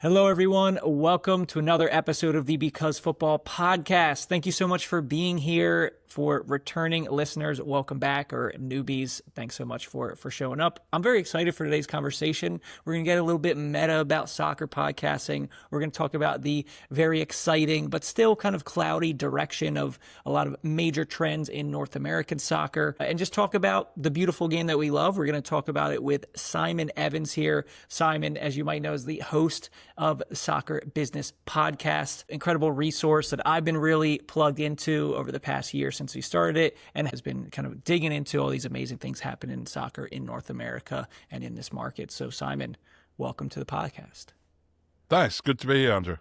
Hello, everyone. Welcome to another episode of the Because Football podcast. Thank you so much for being here. For returning listeners, welcome back, or newbies, thanks so much for showing up. I'm very excited for today's conversation. We're going to get a little bit meta about soccer podcasting. We're going to talk about the very exciting but still kind of cloudy direction of a lot of major trends in North American soccer, and just talk about the beautiful game that we love. We're going to talk about it with Simon Evans here. Simon, as you might know, is the host of Soccer Business Podcast, incredible resource that I've been really plugged into over the past year since we started it, and has been kind of digging into all these amazing things happening in soccer in North America and in this market. So Simon, welcome to the podcast. Thanks. Good to be here, Andrew.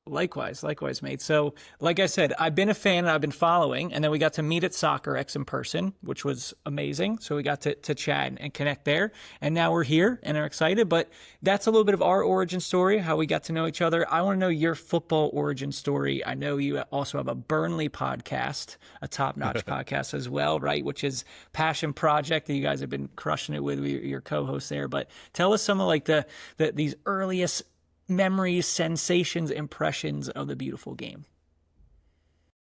Likewise, mate. So, like I said, I've been a fan and I've been following, and then we got to meet at Soccer X in person, which was amazing. So we got to chat and connect there, and now we're here and are excited. But that's a little bit of our origin story, how we got to know each other. I want to know your football origin story. I know you also have a Burnley podcast, a top-notch podcast as well, right? Which is Passion Project that you guys have been crushing it with your co-host there. But tell us some of like these earliest memories, sensations, impressions of the beautiful game.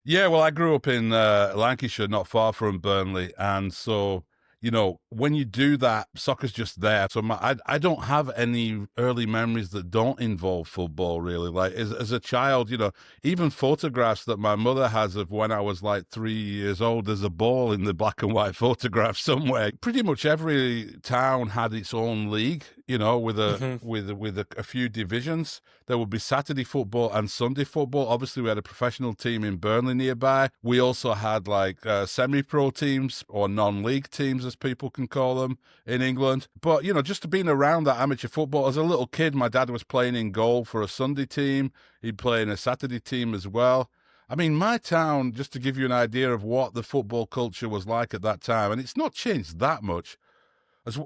Yeah, well, I grew up in Lancashire, not far from Burnley. And so, you know, when you do that, soccer's just there. So I don't have any early memories that don't involve football, really. Like as a child, you know, even photographs that my mother has of when I was like 3 years old, there's a ball in the black and white photograph somewhere. Pretty much every town had its own league, you know, with a few divisions. There would be Saturday football and Sunday football. Obviously, we had a professional team in Burnley nearby. We also had like semi-pro teams, or non-league teams, as people can call them in England. But, you know, just being around that amateur football, as a little kid, my dad was playing in goal for a Sunday team. He'd play in a Saturday team as well. I mean, my town, just to give you an idea of what the football culture was like at that time, and it's not changed that much. As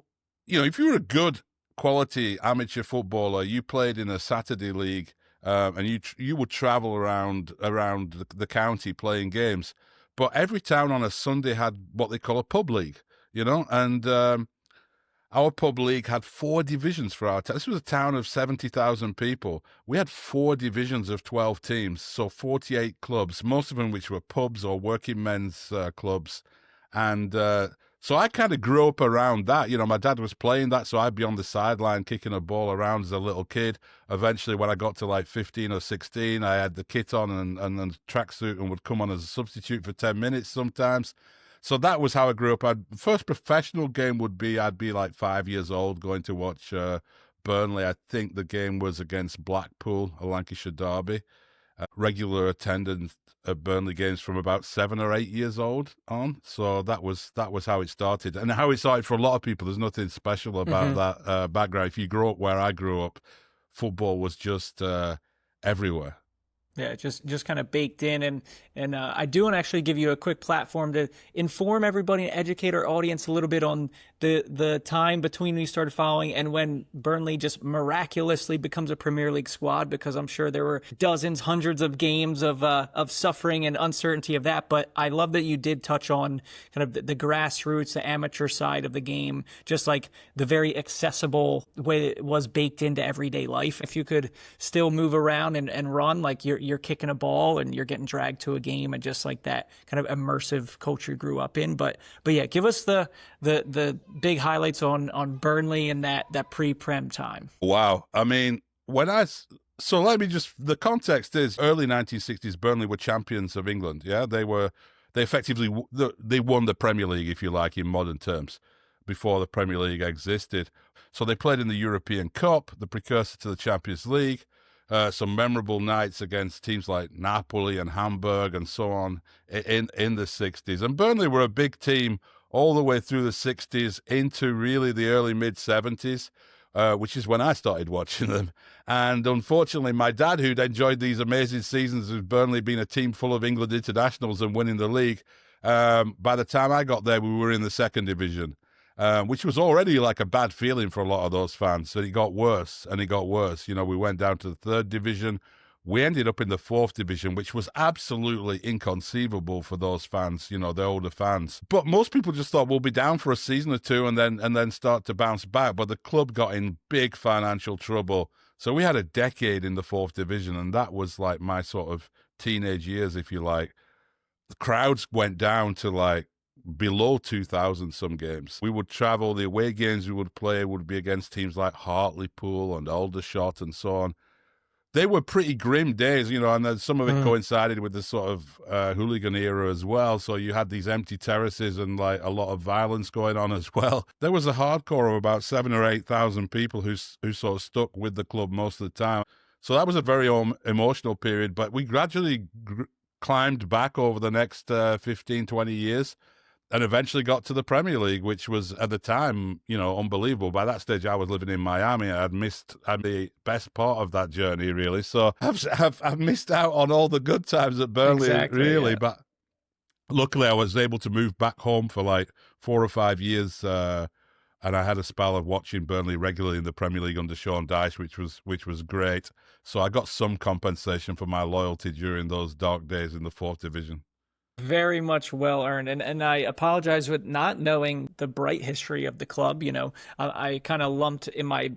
you know, if you were a good quality amateur footballer, you played in a Saturday league, and you would travel around the county playing games. But every town on a Sunday had what they call a pub league, you know, and our pub league had 4 divisions for our town. This was a town of 70,000 people. We had 4 divisions of 12 teams, so 48 clubs, most of them which were pubs or working men's clubs. And so I kind of grew up around that. You know, my dad was playing that, so I'd be on the sideline kicking a ball around as a little kid. Eventually, when I got to like 15 or 16, I had the kit on and the tracksuit and would come on as a substitute for 10 minutes sometimes. So that was how I grew up. First professional game would be, I'd be like 5 years old going to watch Burnley. I think the game was against Blackpool, a Lancashire derby. Regular attendance at Burnley games from about 7 or 8 years old on. So that was how it started. And how it started for a lot of people, there's nothing special about that background. If you grew up where I grew up, football was just everywhere. Yeah, just kind of baked in, and I do want to actually give you a quick platform to inform everybody and educate our audience a little bit on the time between when you started following and when Burnley just miraculously becomes a Premier League squad, because I'm sure there were dozens, hundreds of games of suffering and uncertainty of that. But I love that you did touch on kind of the grassroots, the amateur side of the game, just like the very accessible way it was baked into everyday life. If you could still move around and run, like you're kicking a ball and you're getting dragged to a game, and just like that kind of immersive culture you grew up in. But yeah, give us the big highlights on Burnley and that pre-Prem time. Wow. I mean, so let me just, the context is early 1960s, Burnley were champions of England. Yeah, they effectively, they won the Premier League, if you like, in modern terms, before the Premier League existed. So they played in the European Cup, the precursor to the Champions League. Some memorable nights against teams like Napoli and Hamburg and so on in the 60s. And Burnley were a big team all the way through the 60s into really the early mid-70s, which is when I started watching them. And unfortunately, my dad, who'd enjoyed these amazing seasons with Burnley being a team full of England internationals and winning the league, by the time I got there, we were in the 2nd division. Which was already like a bad feeling for a lot of those fans. So it got worse and it got worse. You know, we went down to the 3rd division. We ended up in the 4th division, which was absolutely inconceivable for those fans, you know, the older fans. But most people just thought we'll be down for a season or two and then start to bounce back. But the club got in big financial trouble So we had a decade in the fourth division, and that was like my sort of teenage years, if you like. The crowds went down to like below 2,000 some games. We would travel, the away games we would play would be against teams like Hartlepool and Aldershot and so on. They were pretty grim days, and then some of it coincided with the sort of hooligan era as well. So you had these empty terraces and like a lot of violence going on as well. There was a hardcore of about 7,000 or 8,000 people who sort of stuck with the club most of the time. So that was a very emotional period, but we gradually climbed back over the next 15, 20 years and eventually got to the Premier League, which was at the time, unbelievable. By that stage, I was living in Miami. I'd the best part of that journey, really. So I've missed out on all the good times at Burnley, really. Yeah. But luckily, I was able to move back home for like 4 or 5 years, and I had a spell of watching Burnley regularly in the Premier League under Sean Dyche, which was great. So I got some compensation for my loyalty during those dark days in the fourth division. Very much well earned. And I apologize with not knowing the bright history of the club. I kind of lumped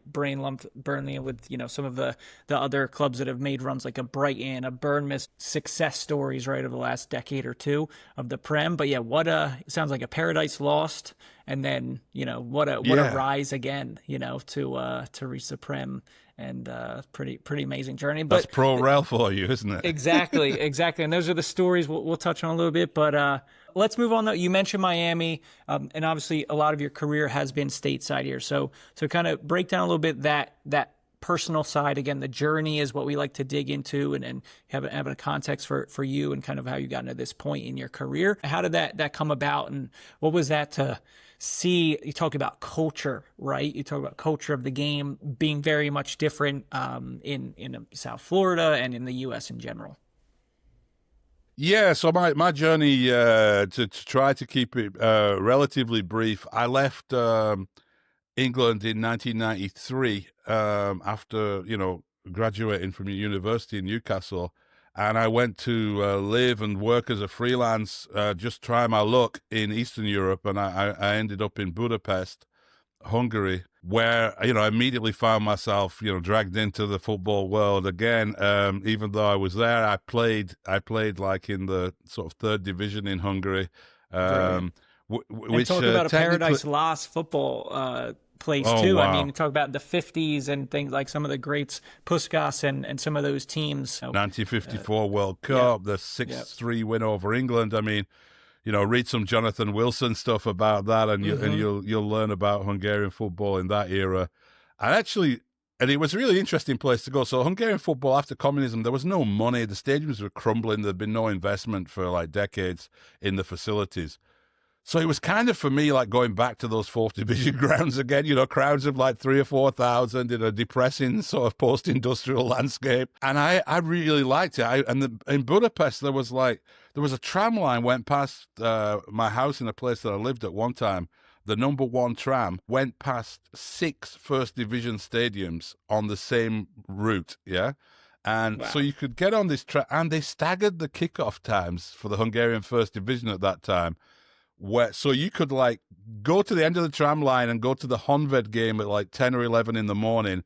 Burnley with, some of the other clubs that have made runs like a Brighton, a Bournemouth, success stories, right, of the last decade or two of the Prem. But yeah, it sounds like a Paradise Lost. And then, what a rise again, to reach the Prem. And pretty amazing journey. But that's pro rel for you, isn't it? Exactly. And those are the stories we'll touch on a little bit. But let's move on, though. You mentioned Miami, and obviously a lot of your career has been stateside here. So kind of break down a little bit that personal side. Again, the journey is what we like to dig into and have a context for you and kind of how you got into this point in your career. How did that come about, and what was that to see? You talk about culture, right? You talk about culture of the game being very much different in South Florida and in the U.S. in general. Yeah, so my journey, to try to keep it relatively brief, I left England in 1993 after, graduating from university in Newcastle. And I went to live and work as a freelance, just try my luck in Eastern Europe. And I ended up in Budapest, Hungary, where, I immediately found myself, dragged into the football world again. Even though I was there, I played like in the sort of third division in Hungary. Which talk about a Paradise Lost football place too. Wow. I mean, talk about the 50s and things like some of the greats, Puskas and some of those teams. 1954 World Cup, the 6-3 win over England. I mean, read some Jonathan Wilson stuff about that, and you'll learn about Hungarian football in that era. And it was a really interesting place to go. So Hungarian football, after communism, there was no money. The stadiums were crumbling. There'd been no investment for like decades in the facilities. So it was kind of, for me, like going back to those fourth division grounds again, crowds of like 3,000 or 4,000 in a depressing sort of post-industrial landscape. And I really liked it. In Budapest, there was a tram line went past my house in a place that I lived at one time. The number one tram went past 6 first division stadiums on the same route, yeah? And so you could get on this tram, and they staggered the kickoff times for the Hungarian first division at that time. So you could like go to the end of the tram line and go to the Honved game at like 10 or 11 in the morning,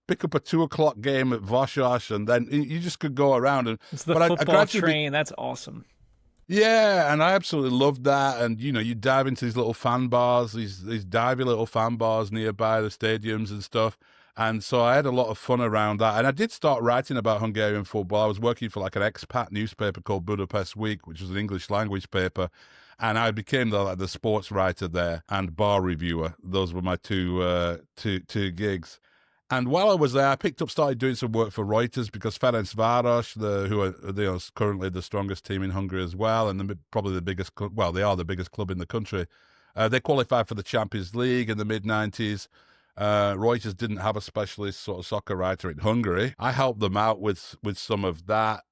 pick up a 2:00 game at Vasas, and then you just could go around. It's the football train. That's awesome. Yeah, and I absolutely loved that. And, you dive into these little fan bars, these divey little fan bars nearby the stadiums and stuff. And so I had a lot of fun around that. And I did start writing about Hungarian football. I was working for like an expat newspaper called Budapest Week, which was an English language paper. And I became the sports writer there and bar reviewer. Those were my two gigs. And while I was there, I started doing some work for Reuters because Ferencváros, who are currently the strongest team in Hungary as well, and probably the biggest club. Well, they are the biggest club in the country. They qualified for the Champions League in the mid-90s. Reuters didn't have a specialist sort of soccer writer in Hungary. I helped them out with some of that.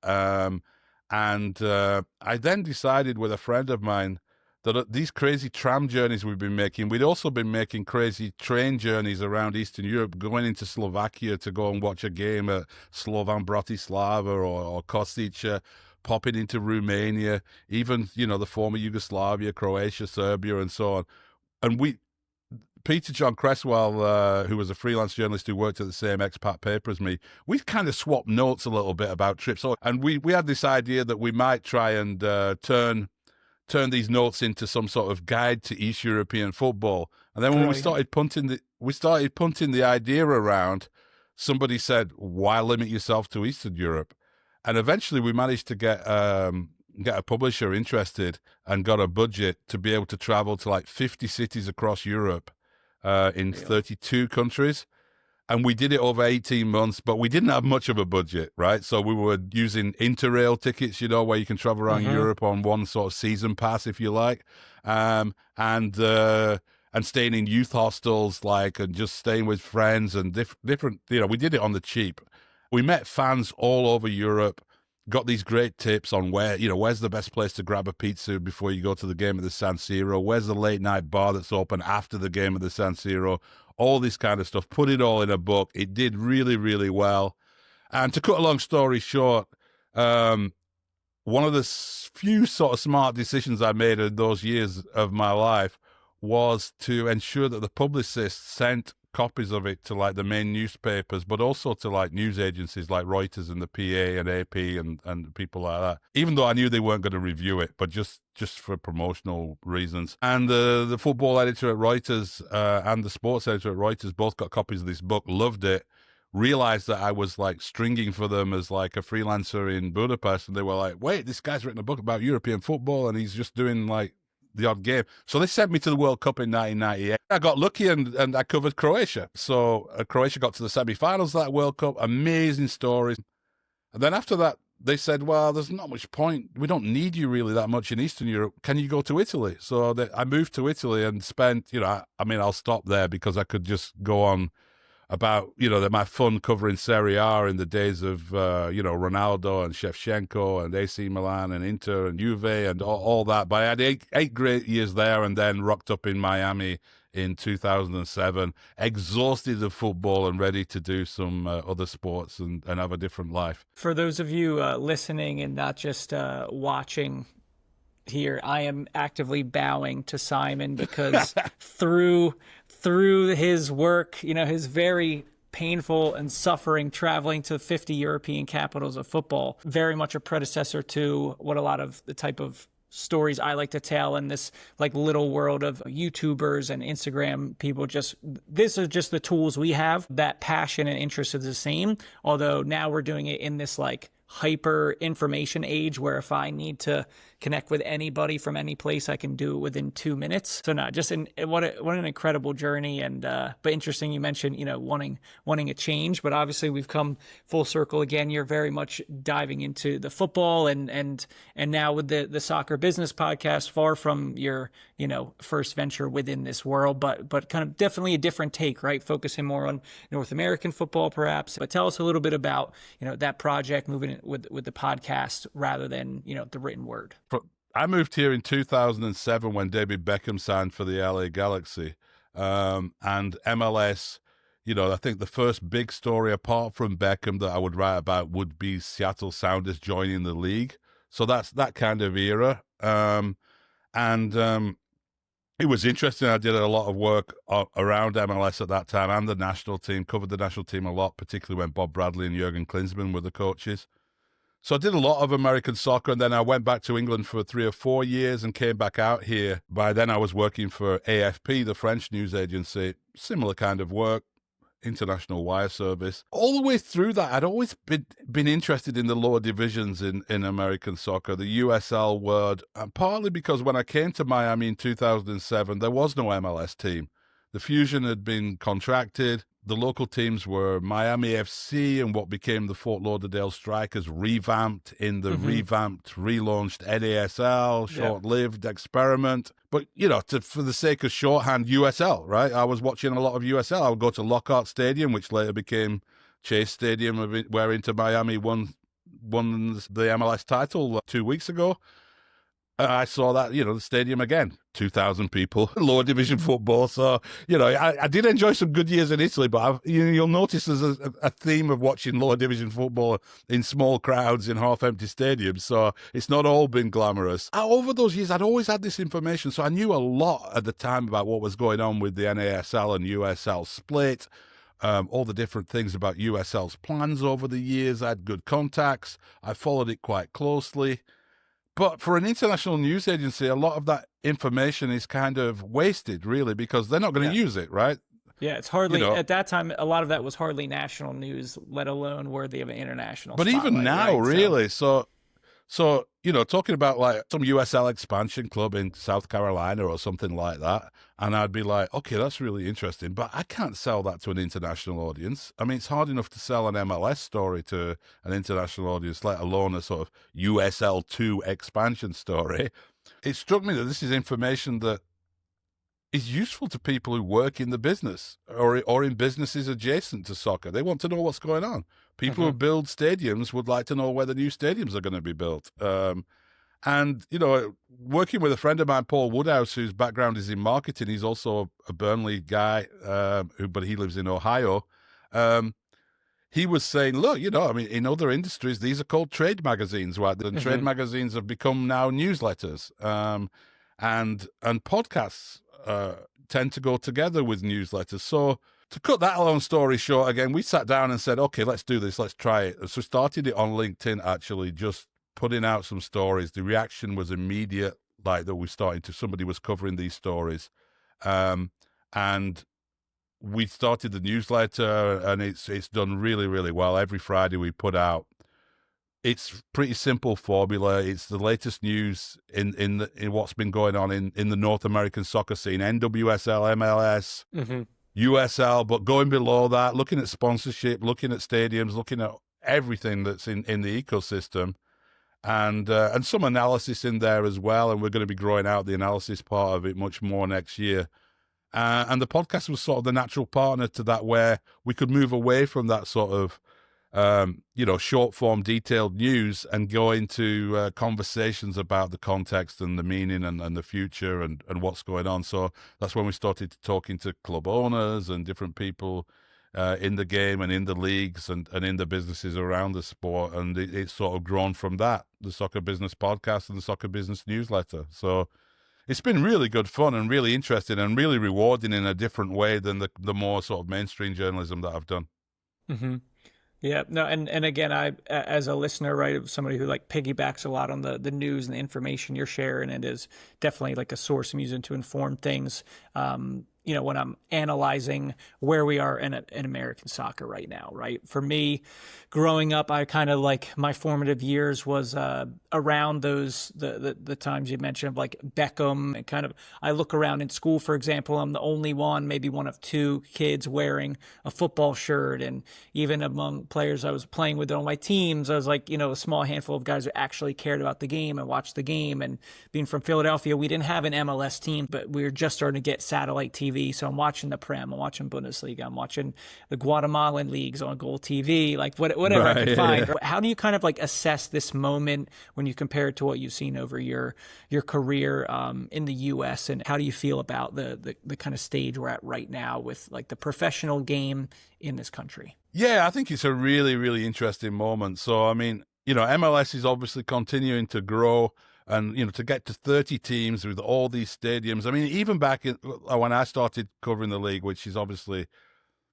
And I then decided with a friend of mine that these crazy tram journeys we've been making, we'd also been making crazy train journeys around Eastern Europe, going into Slovakia to go and watch a game at Slovan Bratislava or Kosice, popping into Romania, even, the former Yugoslavia, Croatia, Serbia, and so on. And Peter John Cresswell, who was a freelance journalist who worked at the same expat paper as me, we kind of swapped notes a little bit about trips. So, and we had this idea that we might try and turn these notes into some sort of guide to East European football. And then when we started punting the idea around, somebody said, "Why limit yourself to Eastern Europe?" And eventually, we managed to get a publisher interested and got a budget to be able to travel to like 50 cities across Europe in 32 countries. And we did it over 18 months, but we didn't have much of a budget, right? So we were using Interrail tickets, where you can travel around Europe on one sort of season pass, if you like, and staying in youth hostels, and just staying with friends and different. We did it on the cheap. We met fans all over Europe, got these great tips on where's the best place to grab a pizza before you go to the game of the San Siro, where's the late night bar that's open after the game of the San Siro, all this kind of stuff. Put it all in a book. It did really, really well. And to cut a long story short, one of the few sort of smart decisions I made in those years of my life was to ensure that the publicist sent copies of it to the main newspapers, but also to news agencies like Reuters and the PA and AP and people like that, even though I knew they weren't going to review it, but just for promotional reasons. And the football editor at Reuters and the sports editor at Reuters both got copies of this book, loved it, realized that I was stringing for them as a freelancer in Budapest, and they were like, wait, this guy's written a book about European football and he's just doing the odd game. So they sent me to the World Cup in 1998. I got lucky and I covered Croatia. So Croatia got to the semi-finals of that World Cup. Amazing stories. And then after that, they said, well, there's not much point. We don't need you really that much in Eastern Europe. Can you go to Italy? So I moved to Italy and spent, I'll stop there because I could just go on about, my fun covering Serie A in the days of, Ronaldo and Shevchenko and AC Milan and Inter and Juve and all that. But I had eight great years there and then rocked up in Miami in 2007, exhausted of football and ready to do some other sports and have a different life. For those of you listening and not just watching here, I am actively bowing to Simon because through his work, his very painful and suffering traveling to 50 European capitals of football, very much a predecessor to what a lot of the type of stories I like to tell in this little world of YouTubers and Instagram people. This is just the tools we have. That passion and interest is the same, although now we're doing it in this hyper information age where if I need to connect with anybody from any place, I can do it within 2 minutes. So no, what an incredible journey. And but interesting, you mentioned wanting a change, but obviously we've come full circle again. You're very much diving into the football and now with the soccer business podcast, far from your first venture within this world, but kind of definitely a different take, right? Focusing more on North American football perhaps. But tell us a little bit about that project, moving with the podcast rather than the written word. I moved here in 2007 when David Beckham signed for the LA Galaxy, and MLS. I think the first big story apart from Beckham that I would write about would be Seattle Sounders joining the league. So that's that kind of era, it was interesting. I did a lot of work around MLS at that time and the national team, covered the national team a lot, particularly when Bob Bradley and Jurgen Klinsmann were the coaches. So I did a lot of American soccer, and then I went back to England for 3 or 4 years and came back out here. By then I was working for AFP, the French news agency, similar kind of work, international wire service. All the way through that, I'd always been interested in the lower divisions in American soccer, the USL world, and partly because when I came to Miami in 2007, there was no MLS team. The Fusion had been contracted. The local teams were Miami FC and what became the Fort Lauderdale Strikers, revamped in the revamped, relaunched NASL, short-lived experiment. But, for the sake of shorthand, USL, right? I was watching a lot of USL. I would go to Lockhart Stadium, which later became Chase Stadium, where Inter Miami won the MLS title 2 weeks ago. I saw that, the stadium again, 2,000 people, lower division football. So, I did enjoy some good years in Italy, but you'll notice there's a theme of watching lower division football in small crowds in half-empty stadiums. So it's not all been glamorous. Over those years, I'd always had this information. So I knew a lot at the time about what was going on with the NASL and USL split. All the different things about USL's plans over the years. I had good contacts. I followed it quite closely. But for an international news agency, a lot of that information is kind of wasted, really, because they're not going to use it, right? Yeah, it's hardly, at that time, a lot of that was hardly national news, let alone worthy of an international But spotlight, even now, right? really, so talking about like some USL expansion club in South Carolina or something like that, and I'd be like, okay, that's really interesting, but I can't sell that to an international audience. I mean, it's hard enough to sell an MLS story to an international audience, let alone a sort of USL2 expansion story. It struck me that this is information that is useful to people who work in the business or in businesses adjacent to soccer. They want to know what's going on. People who build stadiums would like to know where the new stadiums are going to be built. And, working with a friend of mine, Paul Woodhouse, whose background is in marketing, he's also a Burnley guy, but he lives in Ohio. He was saying, look, in other industries, these are called trade magazines, right? And trade magazines have become now newsletters. And podcasts tend to go together with newsletters. So to cut that long story short, again, we sat down and said, okay, let's do this. Let's try it. So started it on LinkedIn, actually, just putting out some stories. The reaction was immediate, like that somebody was covering these stories. And we started the newsletter, and it's done really, really well. Every Friday we put out. It's pretty simple formula. It's the latest news in what's been going on in the North American soccer scene, NWSL, MLS, USL, but going below that, looking at sponsorship, looking at stadiums, looking at everything that's in the ecosystem, and some analysis in there as well. And we're going to be growing out the analysis part of it much more next year. And the podcast was sort of the natural partner to that, where we could move away from that sort of short form detailed news and go into conversations about the context and the meaning and the future and what's going on. So that's when we started talking to club owners and different people in the game and in the leagues and in the businesses around the sport. And it's sort of grown from that, the Soccer Business Podcast and the Soccer Business Newsletter. So it's been really good fun and really interesting and really rewarding in a different way than the more sort of mainstream journalism that I've done. Yeah, no, and again, I, as a listener, right, somebody who like piggybacks a lot on the news and the information you're sharing, and is definitely like a source I'm using to inform things. When I'm analyzing where we are in American soccer right now, right? For me, growing up, I kind of like my formative years was around those the times you mentioned of like Beckham, and kind of I look around in school, for example, I'm the only one, maybe one of two kids wearing a football shirt, and even among players I was playing with on my teams, I was like, a small handful of guys who actually cared about the game and watched the game. And being from Philadelphia, we didn't have an MLS team, but we were just starting to get satellite TV. So I'm watching the Prem, I'm watching Bundesliga, I'm watching the Guatemalan leagues on Gold TV, like whatever I can find. How do you kind of like assess this moment when you compare it to what you've seen over your career in the U.S., and how do you feel about the kind of stage we're at right now with like the professional game in this country? Yeah, I think it's a really, really interesting moment. So, I mean, MLS is obviously continuing to grow. And, to get to 30 teams with all these stadiums. I mean, even back when I started covering the league, which is obviously,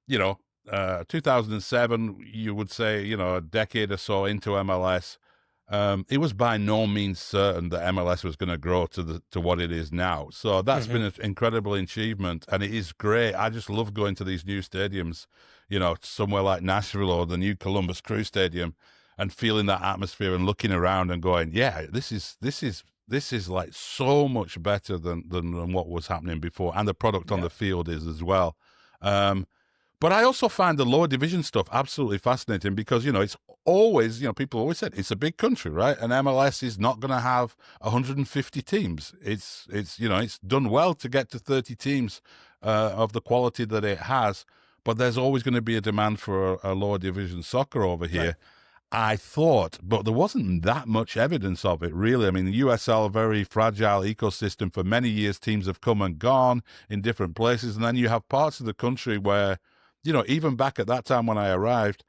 2007, you would say, a decade or so into MLS, it was by no means certain that MLS was going to grow to what it is now. So that's been an incredible achievement, and it is great. I just love going to these new stadiums, somewhere like Nashville or the new Columbus Crew Stadium, and feeling that atmosphere and looking around and going, yeah, this is like so much better than what was happening before, and the product on the field is as well. But I also find the lower division stuff absolutely fascinating because, it's always, people always said it's a big country, right? And MLS is not going to have 150 teams. It's done well to get to 30 teams of the quality that it has, but there's always going to be a demand for a lower division soccer over here. Right. I thought, but there wasn't that much evidence of it, really. I mean, the USL, a very fragile ecosystem. For many years, teams have come and gone in different places. And then you have parts of the country where, even back at that time when I arrived,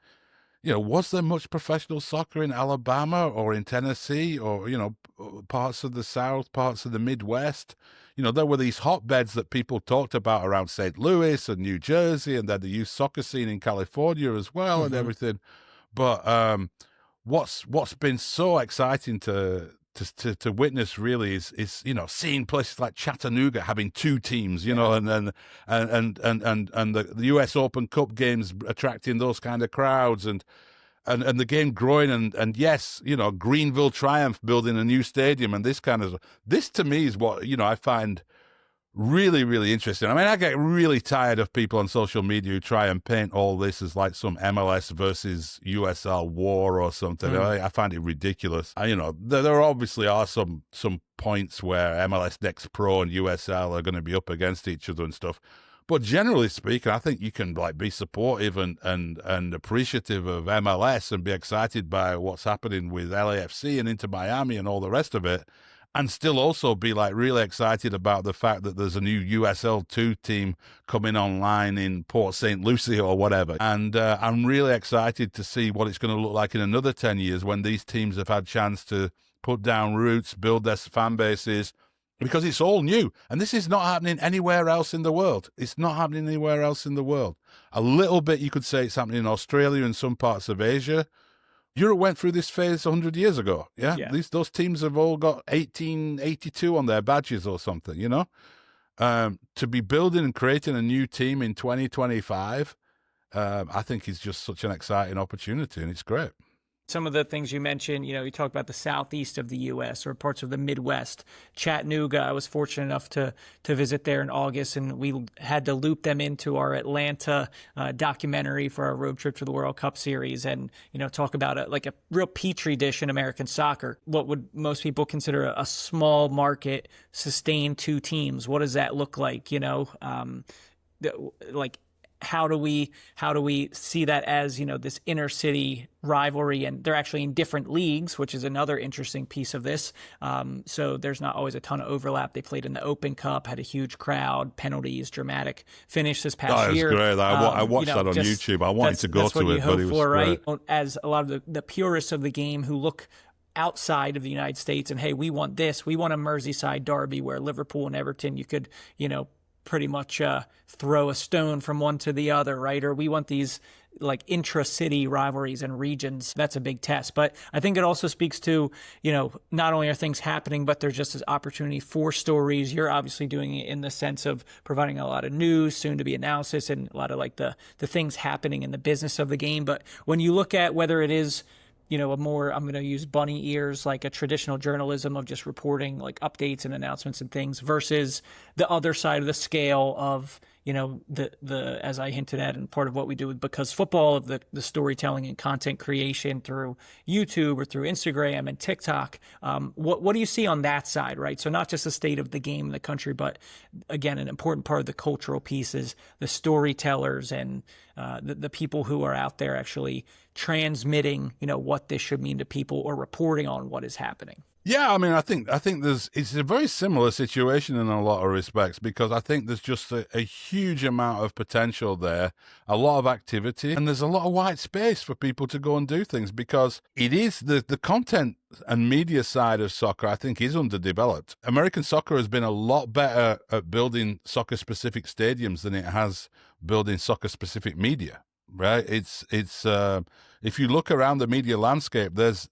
was there much professional soccer in Alabama or in Tennessee or, parts of the South, parts of the Midwest? There were these hotbeds that people talked about around St. Louis and New Jersey, and then the youth soccer scene in California as well, and everything. But what's been so exciting to witness really is seeing places like Chattanooga having two teams, and the US Open Cup games attracting those kind of crowds, and the game growing, and yes, Greenville Triumph building a new stadium, and this to me is what I find really, really interesting. I mean, I get really tired of people on social media who try and paint all this as like some MLS versus USL war or something. I find it ridiculous. There obviously are some points where MLS Next Pro and USL are going to be up against each other and stuff. But generally speaking, I think you can be supportive and appreciative of MLS and be excited by what's happening with LAFC and Inter Miami and all the rest of it, and still also be really excited about the fact that there's a new USL2 team coming online in Port St. Lucie or whatever. And I'm really excited to see what it's going to look like in another 10 years when these teams have had chance to put down roots, build their fan bases, because it's all new. And this is not happening anywhere else in the world. It's not happening anywhere else in the world. A little bit, you could say it's happening in Australia and some parts of Asia. Europe went through this phase 100 years ago. Yeah. Those teams have all got 1882 on their badges or something, to be building and creating a new team in 2025, I think is just such an exciting opportunity, and it's great. Some of the things you mentioned, you talk about the southeast of the U.S. or parts of the Midwest. Chattanooga, I was fortunate enough to visit there in August, and we had to loop them into our Atlanta documentary for our road trip to the World Cup Series, and talk about a real petri dish in American soccer. What would most people consider a small market, sustained two teams? What does that look like? How do we see that as, this inner city rivalry, and they're actually in different leagues, which is another interesting piece of this. So there's not always a ton of overlap. They played in the Open Cup, had a huge crowd, penalties, dramatic finish this past year. That was great. I watched that on YouTube. I wanted to go to it, but it was great. Right? As a lot of the purists of the game who look outside of the United States and, hey, we want this. We want a Merseyside derby where Liverpool and Everton, you could, pretty much throw a stone from one to the other, right? Or we want these intra-city rivalries and regions. That's a big test. But I think it also speaks to, not only are things happening, but there's just this opportunity for stories. You're obviously doing it in the sense of providing a lot of news, soon to be analysis, and a lot of the things happening in the business of the game. But when you look at whether it is a more, I'm going to use bunny ears, like a traditional journalism of just reporting updates and announcements and things, versus the other side of the scale of, the as I hinted at, and part of what we do with Because Football, of the storytelling and content creation through YouTube or through Instagram and TikTok. What do you see on that side, right? So not just the state of the game in the country, but again, an important part of the cultural piece is the storytellers and the people who are out there actually transmitting, what this should mean to people or reporting on what is happening. Yeah, I mean, I think it's a very similar situation in a lot of respects, because I think there's just a huge amount of potential there, a lot of activity, and there's a lot of white space for people to go and do things, because it is the content and media side of soccer, I think, is underdeveloped. American soccer has been a lot better at building soccer-specific stadiums than it has building soccer-specific media, right? It's if you look around the media landscape, there's,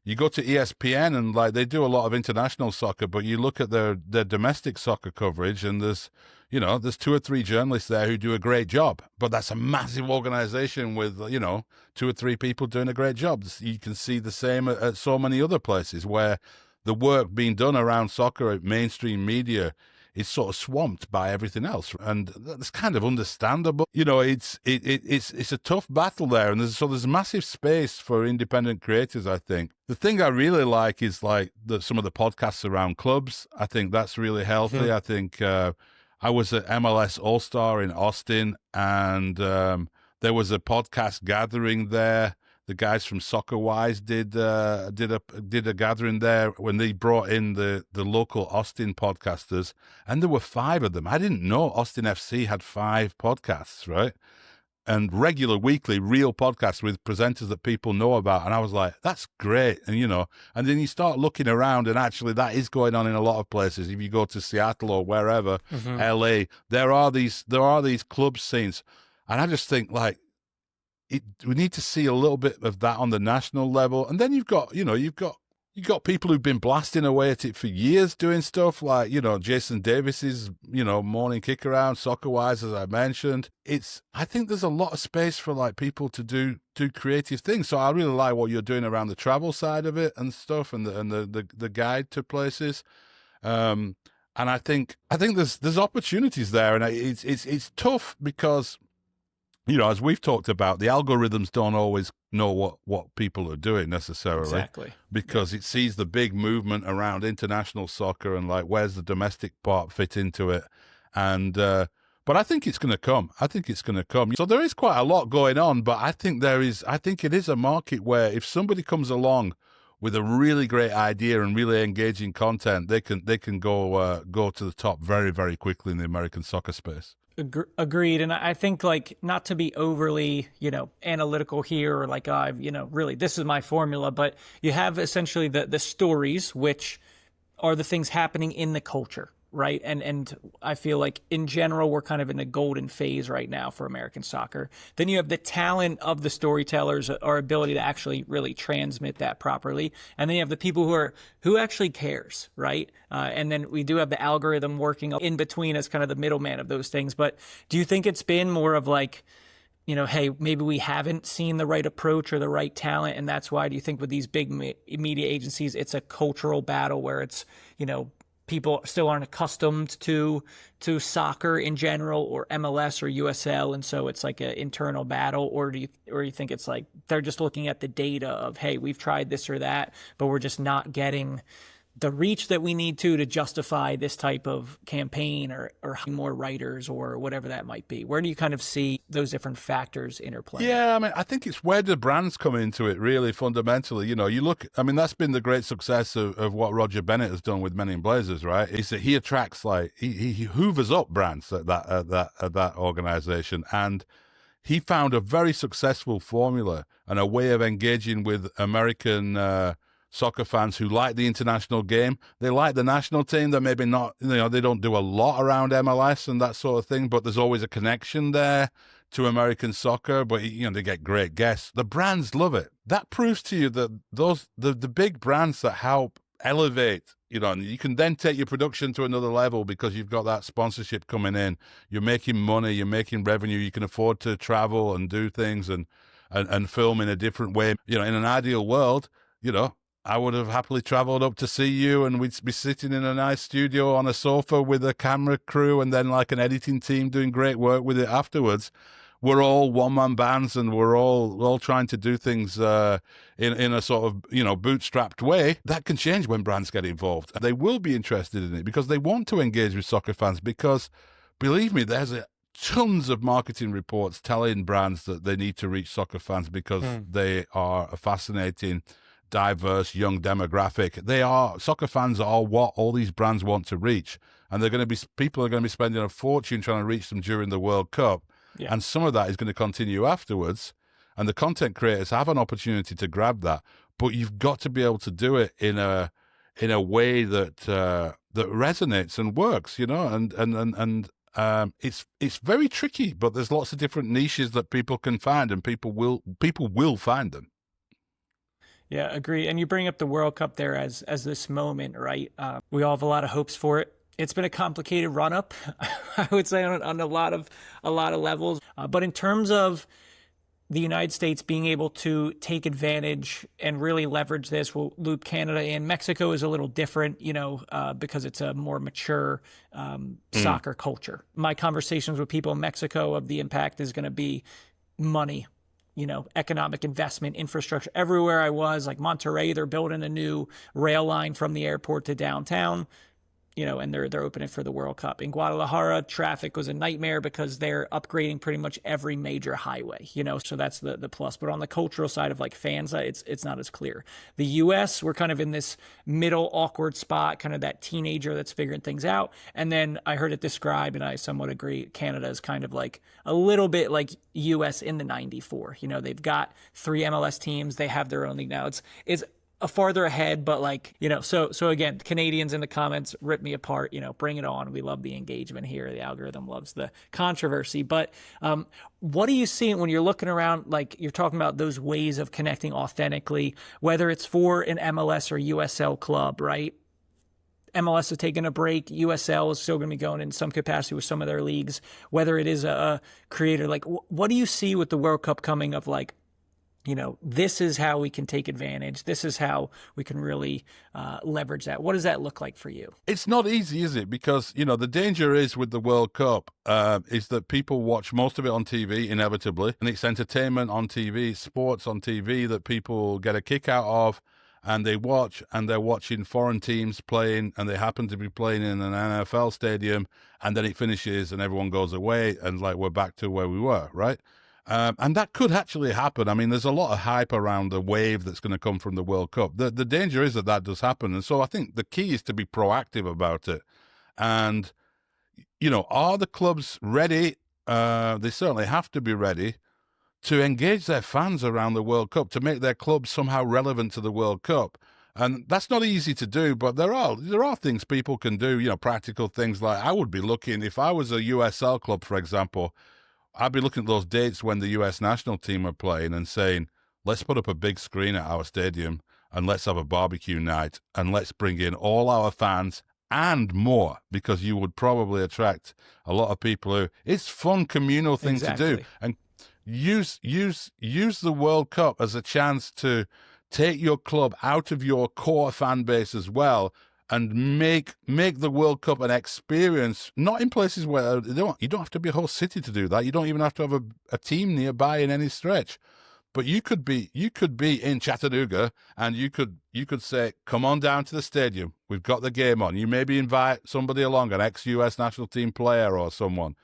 you go to ESPN and they do a lot of international soccer, but you look at their domestic soccer coverage, and there's 2 or 3 journalists there who do a great job, but that's a massive organization with 2 or 3 people doing a great job. You can see the same at so many other places where the work being done around soccer at mainstream media is sort of swamped by everything else, and that's kind of understandable. It's a tough battle there, and there's massive space for independent creators. I think the thing I really like is some of the podcasts around clubs. I think that's really healthy. Mm-hmm. I think I was at MLS All-Star in Austin, and there was a podcast gathering there. the guys from SoccerWise did a gathering there when they brought in the local Austin podcasters, and there were 5 of them. I didn't know Austin FC had 5 podcasts, right? And regular weekly real podcasts with presenters that people know about. And I was like, that's great. And, and then you start looking around, and actually that is going on in a lot of places. If you go to Seattle or wherever, LA, there are these club scenes. And I just think we need to see a little bit of that on the national level. And then you've got people who've been blasting away at it for years doing stuff like, Jason Davis's, morning kick around, SoccerWise, as I mentioned. I think there's a lot of space for people to do creative things. So I really like what you're doing around the travel side of it and stuff, and the guide to places. And I think there's opportunities there, and it's tough because, as we've talked about, the algorithms don't always know what people are doing necessarily. Exactly. Because it sees the big movement around international soccer and where's the domestic part fit into it. And but I think it's going to come. So there is quite a lot going on, but I think it is a market where if somebody comes along with a really great idea and really engaging content, they can go to the top very, very quickly in the American soccer space. Agreed. And I think not to be overly, analytical here or I've, really this is my formula, but you have essentially the stories, which are the things happening in the culture, right? And I feel like in general, we're kind of in a golden phase right now for American soccer. Then you have the talent of the storytellers, our ability to actually really transmit that properly. And then you have the people who actually cares, right? And then we do have the algorithm working in between as kind of the middleman of those things. But do you think it's been more of hey, maybe we haven't seen the right approach or the right talent, and that's why? Do you think with these big media agencies, it's a cultural battle where it's, people still aren't accustomed to soccer in general, or MLS or USL, and so it's an internal battle? Or do you think it's they're just looking at the data of, hey, we've tried this or that, but we're just not getting the reach that we need to justify this type of campaign or more writers or whatever that might be? Where do you kind of see those different factors interplay? Yeah, I think it's where the brands come into it, really, fundamentally. You look, that's been the great success of what Roger Bennett has done with Men in Blazers, right? Is that he attracts, he hoovers up brands at that organization. And he found a very successful formula and a way of engaging with American soccer fans who like the international game. They like the national team. They're maybe not, they don't do a lot around MLS and that sort of thing, but there's always a connection there to American soccer. But, they get great guests. The brands love it. That proves to you that the big brands that help elevate, and you can then take your production to another level because you've got that sponsorship coming in. You're making money, you're making revenue, you can afford to travel and do things and film in a different way. In an ideal world, I would have happily traveled up to see you, and we'd be sitting in a nice studio on a sofa with a camera crew and then an editing team doing great work with it afterwards. We're all one-man bands, and we're all trying to do things in a sort of, bootstrapped way. That can change when brands get involved. They will be interested in it because they want to engage with soccer fans because, believe me, there's tons of marketing reports telling brands that they need to reach soccer fans because they are a fascinating, diverse young demographic. Soccer fans are what all these brands want to reach, and people are going to be spending a fortune trying to reach them during the World Cup. Yeah. And some of that is going to continue afterwards, and the content creators have an opportunity to grab that, but you've got to be able to do it in a way that resonates and works, and it's very tricky, but there's lots of different niches that people can find, and people will find them. Yeah, agree. And you bring up the World Cup there as this moment, right? We all have a lot of hopes for it. It's been a complicated run up, I would say, on a lot of levels. But in terms of the United States being able to take advantage and really leverage this, we'll loop Canada in. Mexico is a little different, because it's a more mature soccer culture. My conversations with people in Mexico of the impact is going to be money. Economic investment, infrastructure. Everywhere I was, like Monterrey, they're building a new rail line from the airport to downtown. and they're opening for the World Cup. In Guadalajara, traffic was a nightmare because they're upgrading pretty much every major highway, so that's the plus. But on the cultural side of like fans, it's not as clear. The US, we're kind of in this middle awkward spot, kind of that teenager that's figuring things out. And then I heard it described, and I somewhat agree, Canada is kind of like a little bit like US in the 94. They've got 3 MLS teams. They have their own league now. It's a farther ahead, but like, so again, Canadians in the comments rip me apart, bring it on. We love the engagement here. The algorithm loves the controversy. But what do you see when you're looking around, like you're talking about those ways of connecting authentically, whether it's for an MLS or USL club, right? MLS is taking a break. USL is still going to be going in some capacity with some of their leagues, whether it is a creator. Like, what do you see with the World Cup coming of like, this is how we can take advantage. This is how we can really leverage that. What does that look like for you? It's not easy, is it? Because, the danger is with the World Cup is that people watch most of it on TV, inevitably. And it's entertainment on TV, sports on TV that people get a kick out of. And they watch, and they're watching foreign teams playing, and they happen to be playing in an NFL stadium. And then it finishes and everyone goes away and like we're back to where we were, right? And that could actually happen. I mean, there's a lot of hype around the wave that's going to come from the World Cup. The danger is that does happen. And so I think the key is to be proactive about it. And, are the clubs ready? They certainly have to be ready to engage their fans around the World Cup, to make their club somehow relevant to the World Cup. And that's not easy to do, but there are things people can do, practical things like I would be looking, if I was a USL club, for example, I'd be looking at those dates when the US national team are playing and saying, let's put up a big screen at our stadium and let's have a barbecue night and let's bring in all our fans and more, because you would probably attract a lot of people who, it's fun communal thing to do. And use the World Cup as a chance to take your club out of your core fan base as well, and make the World Cup an experience, not in places where you don't have to be a whole city to do that. You don't even have to have a team nearby in any stretch. But you could be in Chattanooga, and you could say, come on down to the stadium. We've got the game on. You maybe invite somebody along, an ex-US national team player or someone.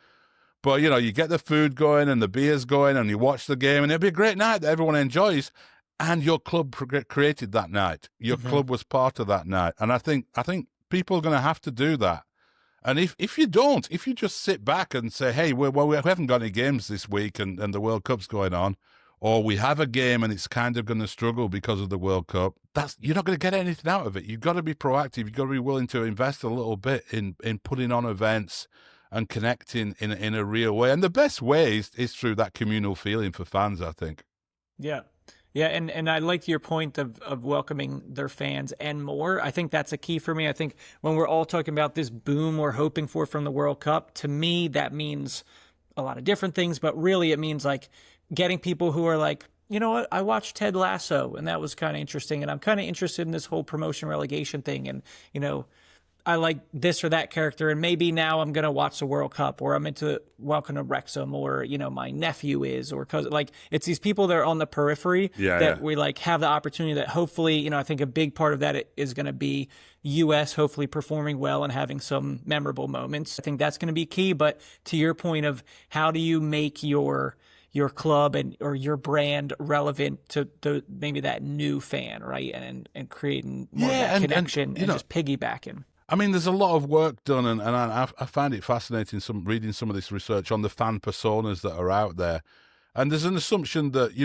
But, you get the food going and the beers going and you watch the game, and it'll be a great night that everyone enjoys. And your club created that night. Your club was part of that night. And I think people are going to have to do that. And if you just sit back and say, hey, we haven't got any games this week and the World Cup's going on, or we have a game and it's kind of going to struggle because of the World Cup, you're not going to get anything out of it. You've got to be proactive. You've got to be willing to invest a little bit in putting on events and connecting in a real way. And the best way is through that communal feeling for fans, I think. Yeah. Yeah, and I like your point of welcoming their fans and more. I think that's a key for me. I think when we're all talking about this boom we're hoping for from the World Cup, to me, that means a lot of different things, but really it means like getting people who are like, you know what, I watched Ted Lasso and that was kind of interesting, and I'm kind of interested in this whole promotion relegation thing, and, I like this or that character, and maybe now I'm going to watch the World Cup, or I'm into Welcome to Wrexham, or, my nephew is, or cousin. Like, it's these people that are on the periphery that we like have the opportunity that hopefully, I think a big part of that is going to be US hopefully performing well and having some memorable moments. I think that's going to be key. But to your point of how do you make your club or your brand relevant to maybe that new fan, right? And creating more of that connection and just piggybacking. I mean, there's a lot of work done, and I find it fascinating reading some of this research on the fan personas that are out there. And there's an assumption that,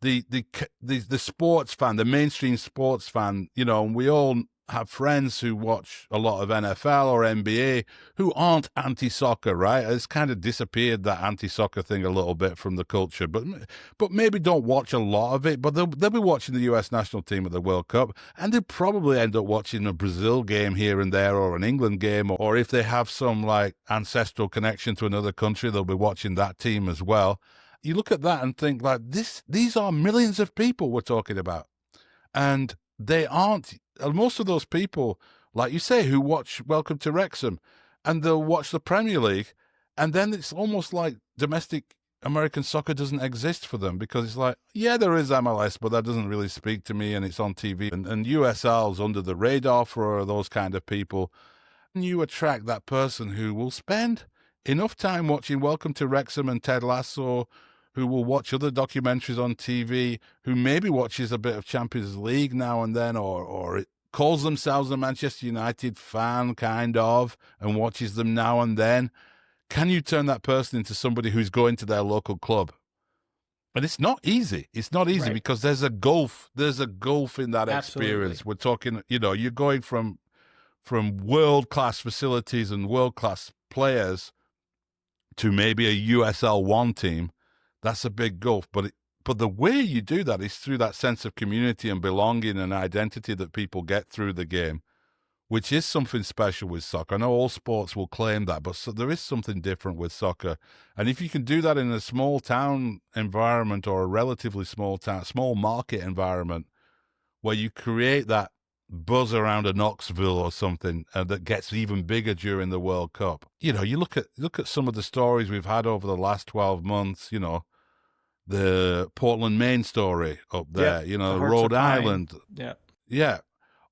the sports fan, the mainstream sports fan, and we all have friends who watch a lot of NFL or NBA who aren't anti-soccer, right? It's kind of disappeared, that anti-soccer thing, a little bit from the culture, but maybe don't watch a lot of it, but they'll be watching the US national team at the World Cup, and they'll probably end up watching a Brazil game here and there, or an England game, or if they have some like ancestral connection to another country, they'll be watching that team as well. You look at that and think like these are millions of people we're talking about, and they aren't. Most of those people, like you say, who watch Welcome to Wrexham, and they'll watch the Premier League, and then it's almost like domestic American soccer doesn't exist for them, because it's like, yeah, there is MLS, but that doesn't really speak to me, and it's on TV, and USL's under the radar for those kind of people. you attract that person who will spend enough time watching Welcome to Wrexham and Ted Lasso, who will watch other documentaries on TV, who maybe watches a bit of Champions League now and then, or it calls themselves a Manchester United fan, kind of, and watches them now and then? Can you turn that person into somebody who's going to their local club? And it's not easy. It's not easy Right. because there's a gulf. There's a gulf in that Absolutely. experience. We're talking, you're going from world-class facilities and world-class players to maybe a USL 1 team. That's a big gulf. But the way you do that is through that sense of community and belonging and identity that people get through the game, which is something special with soccer. I know all sports will claim that, but there is something different with soccer. And if you can do that in a small town environment or a relatively small market environment, where you create that buzz around a Knoxville or something that gets even bigger during the World Cup. You look at some of the stories we've had over the last 12 months, the Portland, Maine story up there, the Hearts of Rhode Pine. Island. Yeah. Yeah.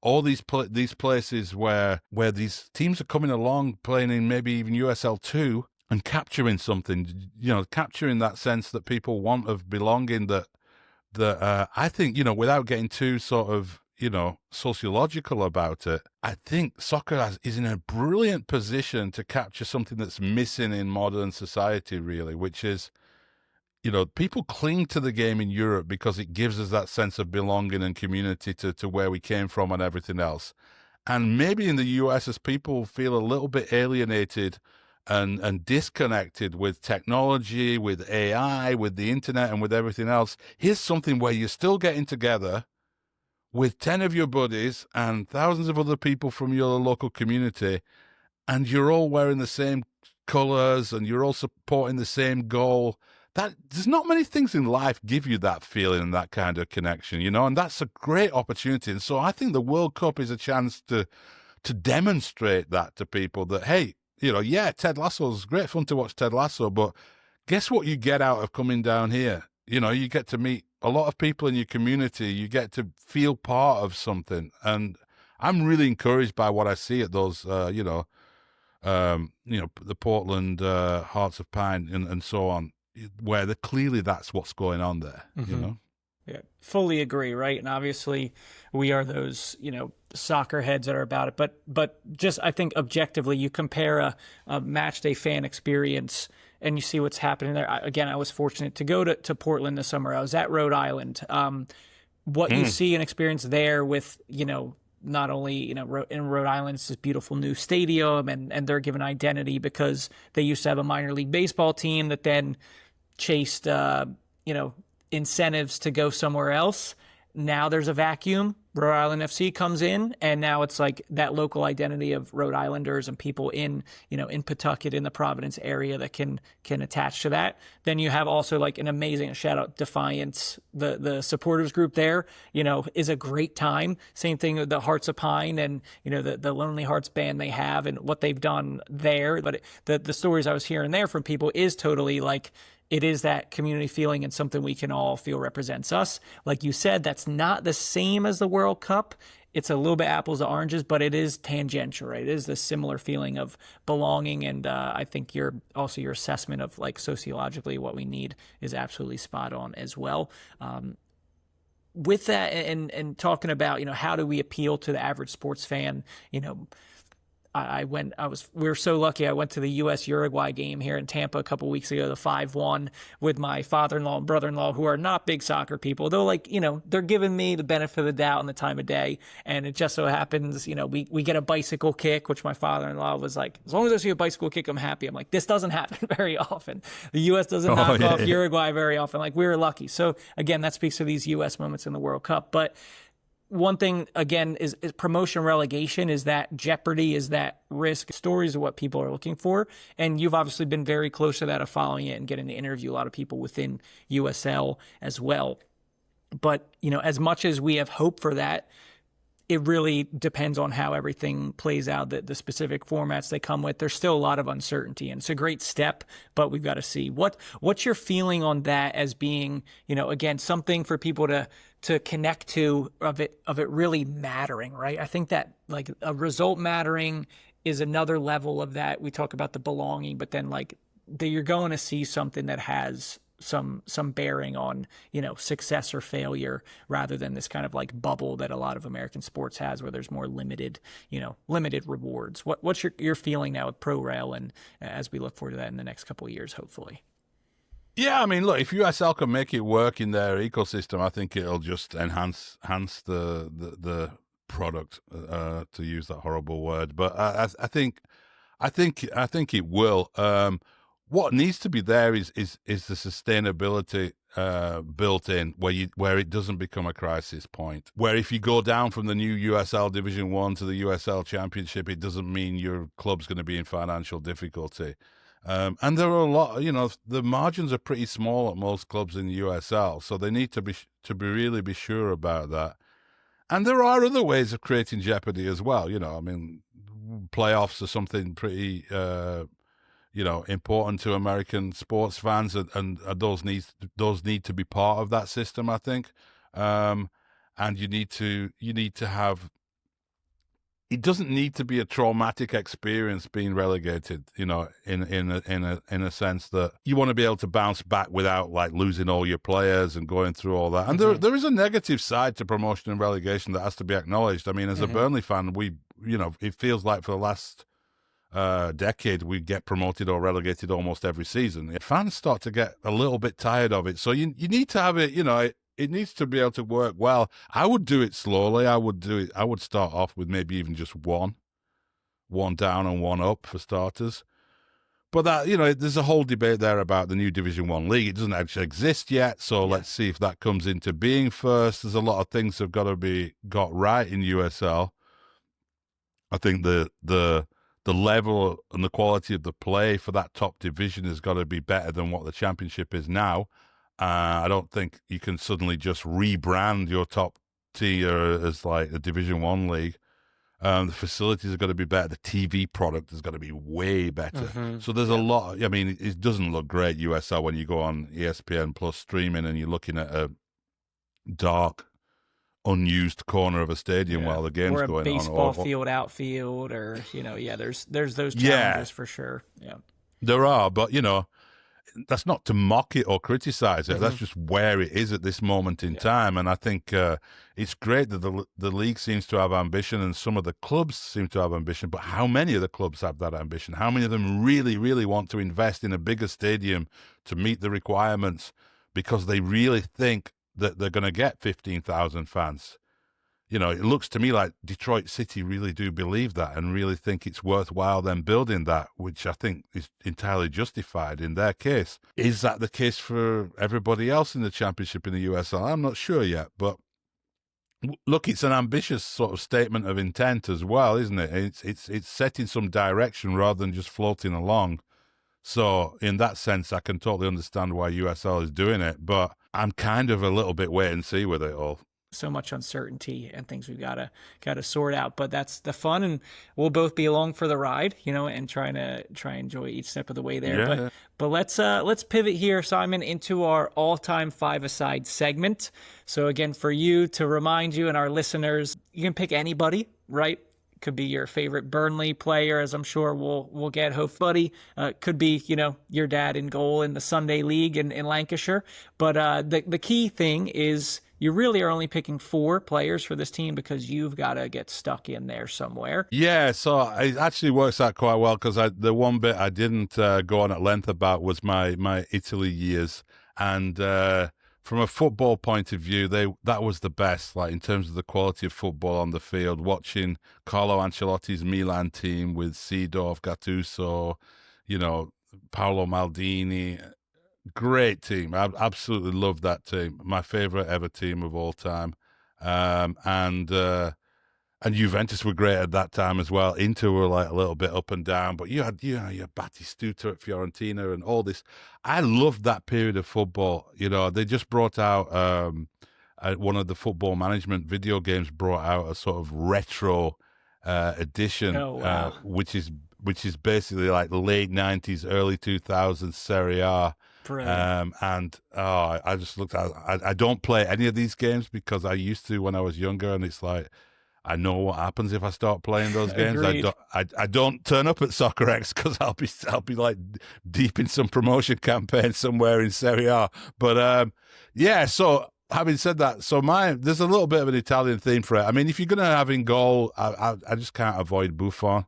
All these places where these teams are coming along, playing in maybe even USL 2 and capturing something, capturing that sense that people want of belonging that I think, without getting too sort of, sociological about it, I think soccer is in a brilliant position to capture something that's missing in modern society, really, which is, people cling to the game in Europe because it gives us that sense of belonging and community to where we came from and everything else. And maybe in the US, as people feel a little bit alienated and disconnected with technology, with AI, with the internet, and with everything else, here's something where you're still getting together with 10 of your buddies and thousands of other people from your local community, and you're all wearing the same colors and you're all supporting the same goal. That there's not many things in life give you that feeling and that kind of connection, and that's a great opportunity. And so I think the World Cup is a chance to demonstrate that to people that, hey, Ted Lasso's great fun to watch Ted Lasso, but guess what you get out of coming down here? You get to meet a lot of people in your community. You get to feel part of something. And I'm really encouraged by what I see at those, the Portland Hearts of Pine and so on, where clearly that's what's going on there, Yeah, fully agree, right? And obviously we are those, soccer heads that are about it. But just, I think objectively, you compare a match day fan experience and you see what's happening there. Again, I was fortunate to go to Portland this summer. I was at Rhode Island. What you see and experience there with, not only, in Rhode Island, it's this beautiful new stadium and they're given identity because they used to have a minor league baseball team that then chased, incentives to go somewhere else. Now there's a vacuum. Rhode Island FC comes in, and now it's like that local identity of Rhode Islanders and people in Pawtucket, in the Providence area that can attach to that. Then you have also like an amazing shout out Defiance, the supporters group there, is a great time. Same thing with the Hearts of Pine and, the Lonely Hearts band they have and what they've done there. But the stories I was hearing there from people is totally like, it is that community feeling and something we can all feel represents us. Like you said, that's not the same as the World Cup. It's a little bit apples to oranges, but it is tangential, right? It is the similar feeling of belonging. And I think your assessment of like sociologically what we need is absolutely spot on as well. With that and talking about, how do we appeal to the average sports fan, we were so lucky. I went to the U.S. Uruguay game here in Tampa a couple weeks ago, the 5-1, with my father-in-law and brother-in-law, who are not big soccer people. Though, they're giving me the benefit of the doubt and the time of day. And it just so happens, we get a bicycle kick, which my father-in-law was like, as long as I see a bicycle kick, I'm happy. I'm like, this doesn't happen very often. The U.S. doesn't knock off Uruguay very often. Like, we were lucky. So, again, that speaks to these U.S. moments in the World Cup. But one thing, again, is promotion relegation, is that jeopardy, is that risk. Stories are what people are looking for. And you've obviously been very close to that, of following it and getting to interview a lot of people within USL as well. But, as much as we have hope for that, it really depends on how everything plays out, the specific formats they come with. There's still a lot of uncertainty, and it's a great step, but we've got to see. What's your feeling on that as being, again, something for people to connect to, of it really mattering, right? I think that like a result mattering is another level of that. We talk about the belonging, but then like you're going to see something that has some bearing on, you know, success or failure, rather than this kind of like bubble that a lot of American sports has, where there's more limited, you know, limited rewards. What's your feeling now with pro rail, and as we look forward to that in the next couple of years, hopefully? Yeah, I mean, look, if USL can make it work in their ecosystem, I think it'll just enhance the product, to use that horrible word. But I think it will. What needs to be there is the sustainability built in, where it doesn't become a crisis point. Where if you go down from the new USL Division 1 to the USL Championship, it doesn't mean your club's going to be in financial difficulty. And there are a lot, you know, the margins are pretty small at most clubs in the USL, so they need to really be sure about that. And there are other ways of creating jeopardy as well. You know, I mean, playoffs are something pretty, important to American sports fans, and those need to be part of that system, I think. And you need to have. It doesn't need to be a traumatic experience being relegated, you know, in a sense that you want to be able to bounce back without like losing all your players and going through all that. And there is a negative side to promotion and relegation that has to be acknowledged. I mean, as a Burnley fan, it feels like for the last decade we get promoted or relegated almost every season. Fans start to get a little bit tired of it, so you need to have it, you know. It needs to be able to work well. I would do it slowly. I would start off with maybe even just one down and one up for starters. But that, you know, there's a whole debate there about the new Division 1 league. It doesn't actually exist yet, so let's see if that comes into being first. There's a lot of things that have got to be got right in USL. I think the level and the quality of the play for that top division has got to be better than what the Championship is now. I don't think you can suddenly just rebrand your top tier as like a Division 1 league. The facilities are going to be better. The TV product has got to be way better. So there's a lot. I mean, it doesn't look great, USL, when you go on ESPN Plus streaming and you're looking at a dark, unused corner of a stadium while the game's going on. Or a baseball field outfield, or, you know, there's those challenges for sure. Yeah. There are, but, you know, that's not to mock it or criticize it. That's just where it is at this moment in time. And I think it's great that the league seems to have ambition, and some of the clubs seem to have ambition. But how many of the clubs have that ambition? How many of them really, really want to invest in a bigger stadium to meet the requirements because they really think that they're going to get 15,000 fans? You know, it looks to me like Detroit City really do believe that and really think it's worthwhile them building that, which I think is entirely justified in their case. Is that the case for everybody else in the Championship in the USL? I'm not sure yet, but look, it's an ambitious sort of statement of intent as well, isn't it? It's setting some direction rather than just floating along. So in that sense, I can totally understand why USL is doing it, but I'm kind of a little bit wait and see with it all. So much uncertainty and things we've got to sort out, but that's the fun, and we'll both be along for the ride, you know, and try and enjoy each step of the way there. Yeah. But let's pivot here, Simon, into our all-time five-a-side segment. So again, for you, to remind you and our listeners, you can pick anybody, right? Could be your favorite Burnley player, as I'm sure we'll get, Hope Buddy. Could be, you know, your dad in goal in the Sunday League in Lancashire. But the key thing is you really are only picking 4 players for this team, because you've got to get stuck in there somewhere. Yeah, so it actually works out quite well, because the one bit I didn't go on at length about was my Italy years. And from a football point of view, that was the best, like in terms of the quality of football on the field. Watching Carlo Ancelotti's Milan team with Seedorf, Gattuso, you know, Paolo Maldini. Great team. I absolutely loved that team. My favorite ever team of all time. And Juventus were great at that time as well. Inter were like a little bit up and down, but you had Battistuta at Fiorentina and all this. I loved that period of football. You know, they just brought out one of the football management video games brought out a sort of retro edition, which is basically like the late 90s, early 2000s Serie A. I just looked at I don't play any of these games because I used to when I was younger, and it's like I know what happens if I start playing those games. Agreed. I don't turn up at Soccer X because I'll be like deep in some promotion campaign somewhere in Serie A. But yeah. So having said that, there's a little bit of an Italian theme for it. I mean, if you're gonna have in goal, I just can't avoid Buffon.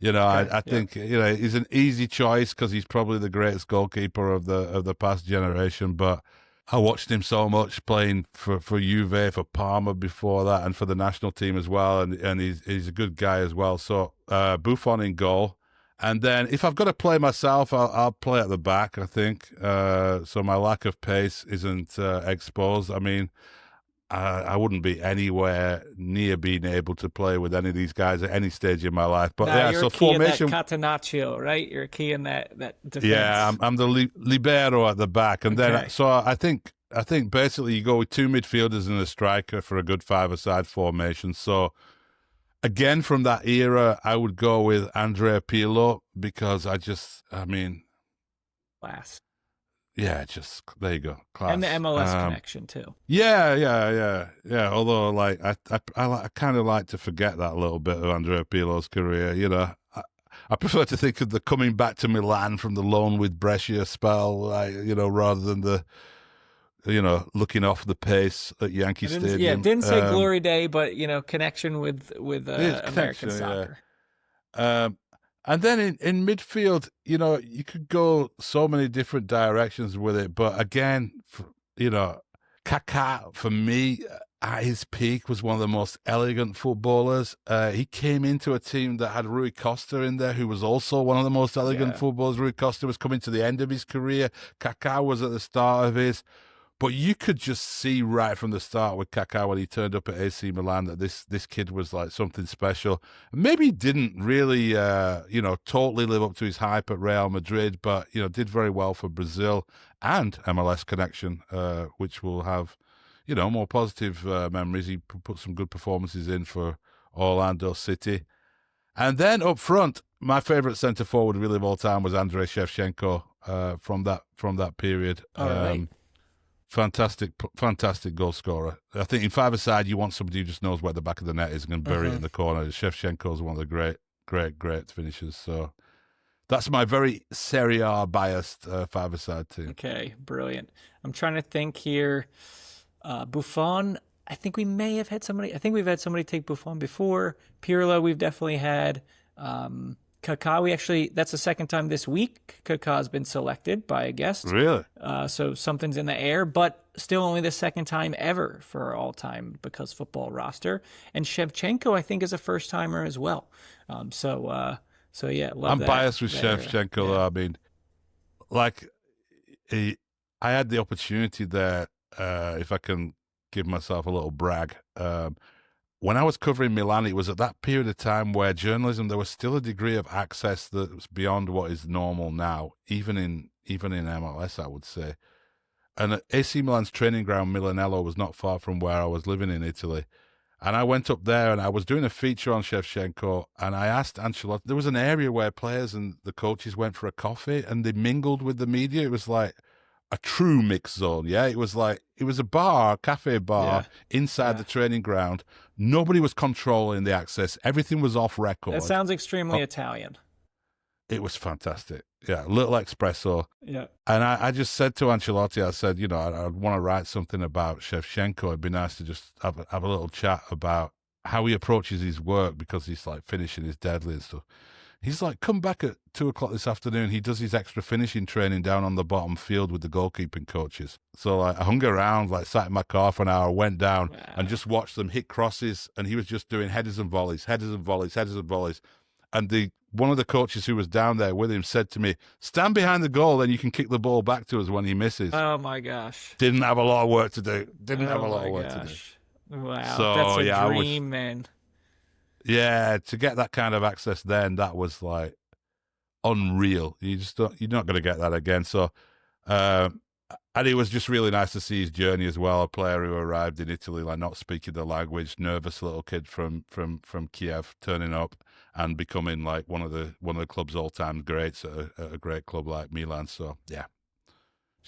Okay. I think he's an easy choice because he's probably the greatest goalkeeper of the past generation. But I watched him so much playing for Juve, for Parma before that, and for the national team as well. And he's a good guy as well. So Buffon in goal. And then if I've got to play myself, I'll play at the back, I think. So my lack of pace isn't exposed. I mean, I wouldn't be anywhere near being able to play with any of these guys at any stage in my life. But Now yeah, you're so a key in that formation. catenaccio, right? You're a key in that defense. Yeah, I'm the libero at the back, and Okay. then so I think basically you go with two midfielders and a striker for a good five-a-side formation. So again, from that era, I would go with Andrea Pirlo because I mean, Class. yeah, just there you go, class. And the MLS connection too. Yeah. Although, like, I kind of like to forget that a little bit of Andrea Pirlo's career. I prefer to think of the coming back to Milan from the loan with Brescia spell, like, rather than the, looking off the pace at Yankee Stadium. Yeah, didn't say glory day, but connection with American American soccer. Yeah. And then in midfield, you could go so many different directions with it. But again, Kaká, for me, at his peak, was one of the most elegant footballers. He came into a team that had Rui Costa in there, who was also one of the most elegant footballers. Rui Costa was coming to the end of his career. Kaká was at the start of his. But you could just see right from the start with Kaká when he turned up at AC Milan that this kid was like something special. Maybe he didn't really, totally live up to his hype at Real Madrid, but, did very well for Brazil and MLS connection, which will have, more positive memories. He put some good performances in for Orlando City. And then up front, my favourite centre forward really of all time was Andrei Shevchenko from that period. All right. Fantastic goal scorer. I think in five-a-side, you want somebody who just knows where the back of the net is and can bury it in the corner. Shevchenko is one of the great finishers. So that's my very Serie A biased five-a-side team. Okay, brilliant. I'm trying to think here. Buffon, I think we may have had somebody. I think we've had somebody take Buffon before. Pirlo, we've definitely had. Kaká, that's the second time this week Kaká's been selected by a guest. Really? So something's in the air, but still only the second time ever for our all-time Because Football roster. And Shevchenko, I think, is a first-timer as well. So yeah, love that. I'm biased with Shevchenko, though. I mean, like, I had the opportunity there, if I can give myself a little brag, when I was covering Milan, it was at that period of time where journalism, there was still a degree of access that was beyond what is normal now, even in MLS, I would say. And AC Milan's training ground, Milanello, was not far from where I was living in Italy. And I went up there and I was doing a feature on Shevchenko, and I asked Ancelotti, there was an area where players and the coaches went for a coffee and they mingled with the media. It was like a true mix zone, yeah? It was a cafe bar inside the training ground. Nobody was controlling the access. Everything was off record. That sounds extremely Italian. It was fantastic. Yeah, little espresso. Yeah. And I just said to Ancelotti, I said, I'd want to write something about Shevchenko. It'd be nice to just have a little chat about how he approaches his work, because he's like finishing his deadly and stuff. He's like, come back at 2:00 this afternoon. He does his extra finishing training down on the bottom field with the goalkeeping coaches. So I hung around, sat in my car for an hour, went down and just watched them hit crosses. And he was just doing headers and volleys. And one of the coaches who was down there with him said to me, stand behind the goal, then you can kick the ball back to us when he misses. Oh, my gosh. Didn't have a lot of work to do. To do. Wow, So, that's a dream, man. Yeah, to get that kind of access then, that was like unreal. You're not going to get that again. So, and it was just really nice to see his journey as well. A player who arrived in Italy, like not speaking the language, nervous little kid from Kiev, turning up and becoming like one of the club's all-time greats at a great club like Milan. So yeah,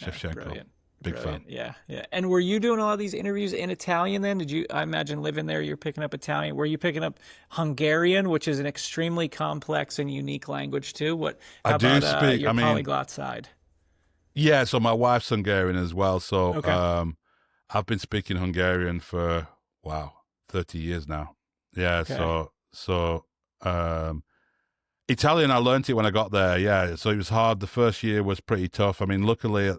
Shevchenko. Brilliant. Big fan. Brilliant. Yeah. Yeah. And were you doing a lot of these interviews in Italian then? Did you, I imagine living there, you're picking up Italian. Were you picking up Hungarian, which is an extremely complex and unique language too? I How do about speak, your I mean, polyglot side? yeah, so my wife's Hungarian as well. So Okay. I've been speaking Hungarian for, wow, 30 years now. Yeah, Okay. so um, Italian, I learned it when I got there. Yeah, so it was hard. The first year was pretty tough. I mean, luckily,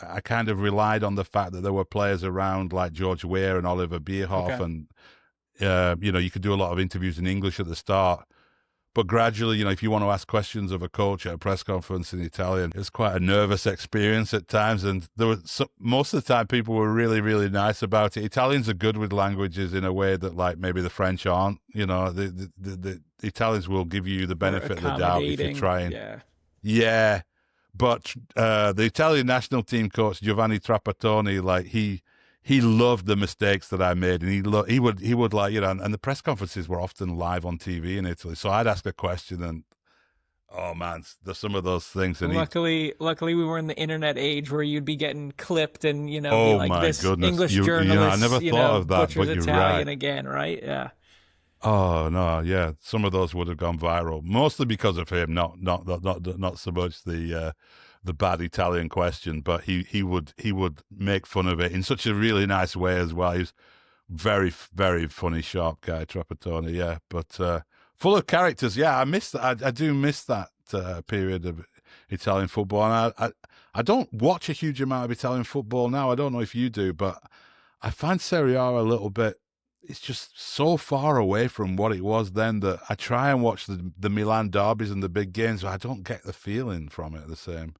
I kind of relied on the fact that there were players around like George Weah and Oliver Bierhoff, Okay. and you could do a lot of interviews in English at the start. But gradually, if you want to ask questions of a coach at a press conference in Italian, it was quite a nervous experience at times. And most of the time, people were really, really nice about it. Italians are good with languages in a way that, like, maybe the French aren't. The Italians will give you the Or benefit of the doubt if you're accommodating. trying. Yeah. Yeah, but the Italian national team coach Giovanni Trapattoni, like he loved the mistakes that I made, and he would like and the press conferences were often live on TV in Italy. So I'd ask a question, and oh man, there's some of those things, and he, Luckily, we were in the internet age where you'd be getting clipped and be oh like my this goodness, English I never journalist, thought of that, butchers but you're Italian right. again, right? Yeah. Oh no, yeah, some of those would have gone viral, mostly because of him, not so much the bad Italian question, but he would make fun of it in such a really nice way as well. He's very, very funny, sharp guy, Trapattoni, yeah, but full of characters. Yeah, I miss that. I do miss that period of Italian football, and I don't watch a huge amount of Italian football now. I don't know if you do, but I find Serie A a little bit. It's just so far away from what it was then that I try and watch the Milan derbies and the big games, but I don't get the feeling from it the same.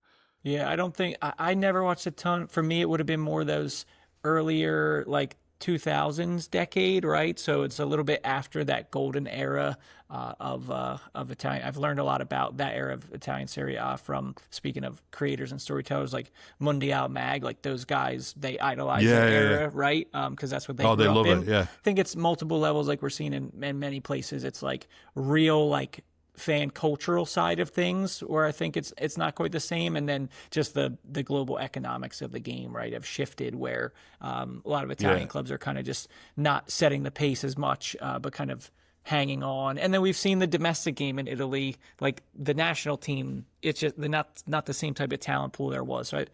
Yeah, I don't think I never watched a ton. For me, it would have been more those earlier like 2000s decade, right? So it's a little bit after that golden era of Italian. I've learned a lot about that era of Italian Serie A from speaking of creators and storytellers like Mondial Mag, like those guys. They idolize that Yeah. era, right? Because that's what they Oh, they grew up love in. it. Yeah. I think it's multiple levels, like we're seeing in many places. It's like real like fan cultural side of things where I think it's not quite the same, and then just the global economics of the game, right, have shifted where a lot of Italian Yeah. clubs are kind of just not setting the pace as much, but kind of hanging on. And then we've seen the domestic game in Italy, like the national team. It's just they're not the same type of talent pool there was. So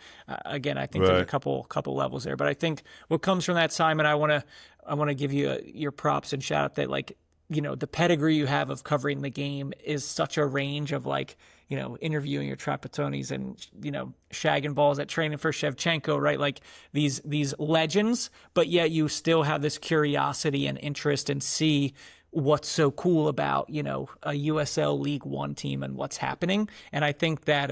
again, I think there's a Right. couple levels there. But I think what comes from that, Simon, I want to give you your props and shout out that like the pedigree you have of covering the game is such a range of like, interviewing your Trapattoni's and, shagging balls at training for Shevchenko, right? Like these legends, but yet you still have this curiosity and interest and see what's so cool about, a USL League One team and what's happening. And I think that,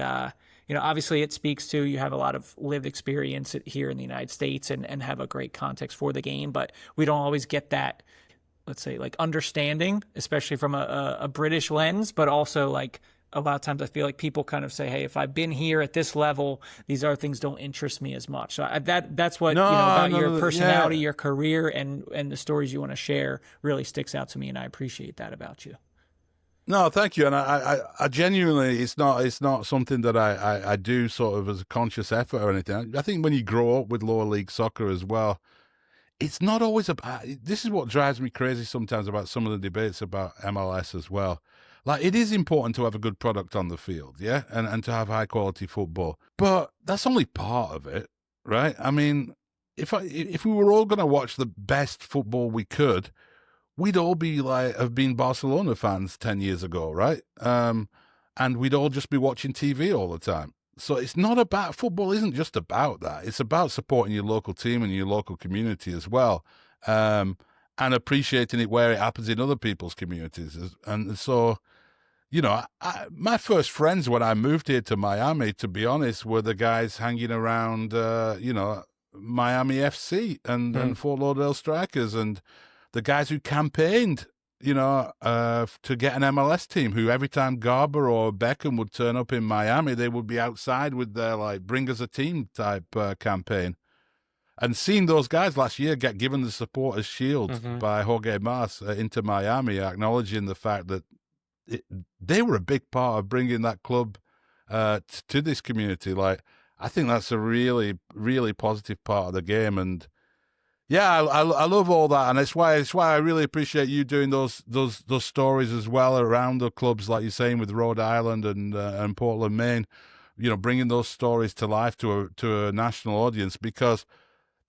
obviously it speaks to you have a lot of lived experience here in the United States and have a great context for the game, but we don't always get that, let's say, like understanding, especially from a British lens, but also like a lot of times I feel like people kind of say, hey, if I've been here at this level, these other things don't interest me as much. So that's what, No, about no, your no, personality, yeah. your career, and the stories you want to share really sticks out to me. And I appreciate that about you. No, thank you. And I genuinely, it's not something that I do sort of as a conscious effort or anything. I think when you grow up with lower league soccer as well, it's not always about. This is what drives me crazy sometimes about some of the debates about MLS as well. Like, it is important to have a good product on the field, yeah, and to have high quality football, but that's only part of it, right? I mean, if we were all going to watch the best football we could, we'd all be like have been Barcelona fans 10 years ago, right? And we'd all just be watching TV all the time. So it's not about football. Isn't just about that. It's about supporting your local team and your local community as well, and appreciating it where it happens in other people's communities. And so, my first friends when I moved here to Miami, to be honest, were the guys hanging around, Miami FC and Fort Lauderdale Strikers, and the guys who campaigned, to get an MLS team, who every time Garber or Beckham would turn up in Miami, they would be outside with their like bring us a team type campaign. And seeing those guys last year get given the supporters shield by Jorge Mas into Miami, acknowledging the fact that they were a big part of bringing that club to this community. Like, I think that's a really, really positive part of the game. And yeah, I love all that, and it's why I really appreciate you doing those stories as well around the clubs, like you're saying with Rhode Island and Portland, Maine. You know, bringing those stories to life to a national audience, because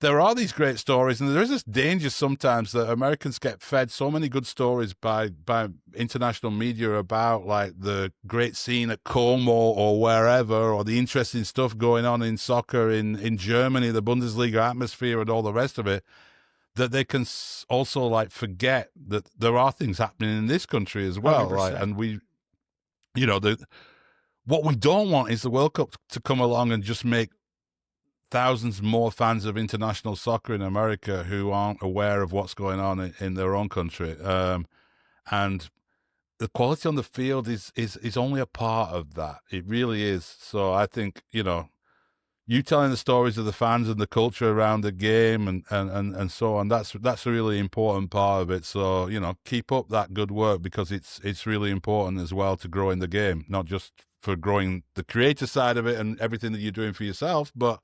there are these great stories, and there is this danger sometimes that Americans get fed so many good stories by international media about like the great scene at Como or wherever, or the interesting stuff going on in soccer in Germany, the Bundesliga atmosphere and all the rest of it, that they can also like forget that there are things happening in this country as well. 100%. Like, and what we don't want is the World Cup to come along and just make thousands more fans of international soccer in America who aren't aware of what's going on in their own country. And the quality on the field is only a part of that. It really is. So I think, you telling the stories of the fans and the culture around the game and so on, that's a really important part of it. So, keep up that good work, because it's really important as well to grow in the game, not just for growing the creator side of it and everything that you're doing for yourself, but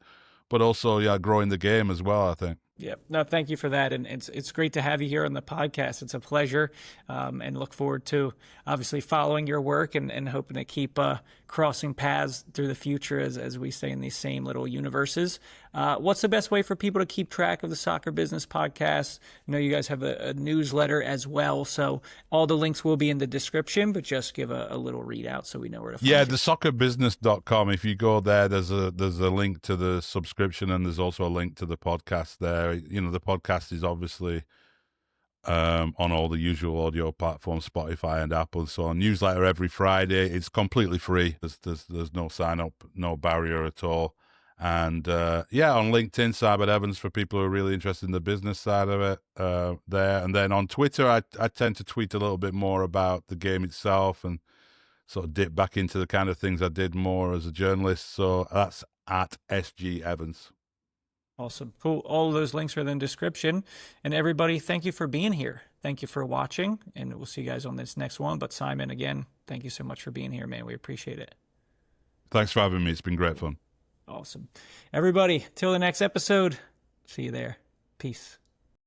also, growing the game as well, I think. Yeah, no, thank you for that, and it's great to have you here on the podcast. It's a pleasure, and look forward to obviously following your work and hoping to keep crossing paths through the future as we stay in these same little universes. What's the best way for people to keep track of the Soccer Business Podcast? I know you guys have a newsletter as well, so all the links will be in the description, but just give a little readout so we know where to find you. Yeah, you. thesoccerbusiness.com. If you go there, there's a link to the subscription, and there's also a link to the podcast there. The podcast is obviously on all the usual audio platforms, Spotify and Apple and so on. Newsletter every Friday. It's completely free. There's no sign up, no barrier at all. And on LinkedIn, Simon Evans, for people who are really interested in the business side of it there. And then on Twitter, I tend to tweet a little bit more about the game itself and sort of dip back into the kind of things I did more as a journalist. So that's at SG Evans. Awesome. Cool. All of those links are in the description. And everybody, thank you for being here. Thank you for watching, and we'll see you guys on this next one. But Simon, again, thank you so much for being here, man. We appreciate it. Thanks for having me. It's been great fun. Awesome. Everybody, till the next episode, see you there. Peace.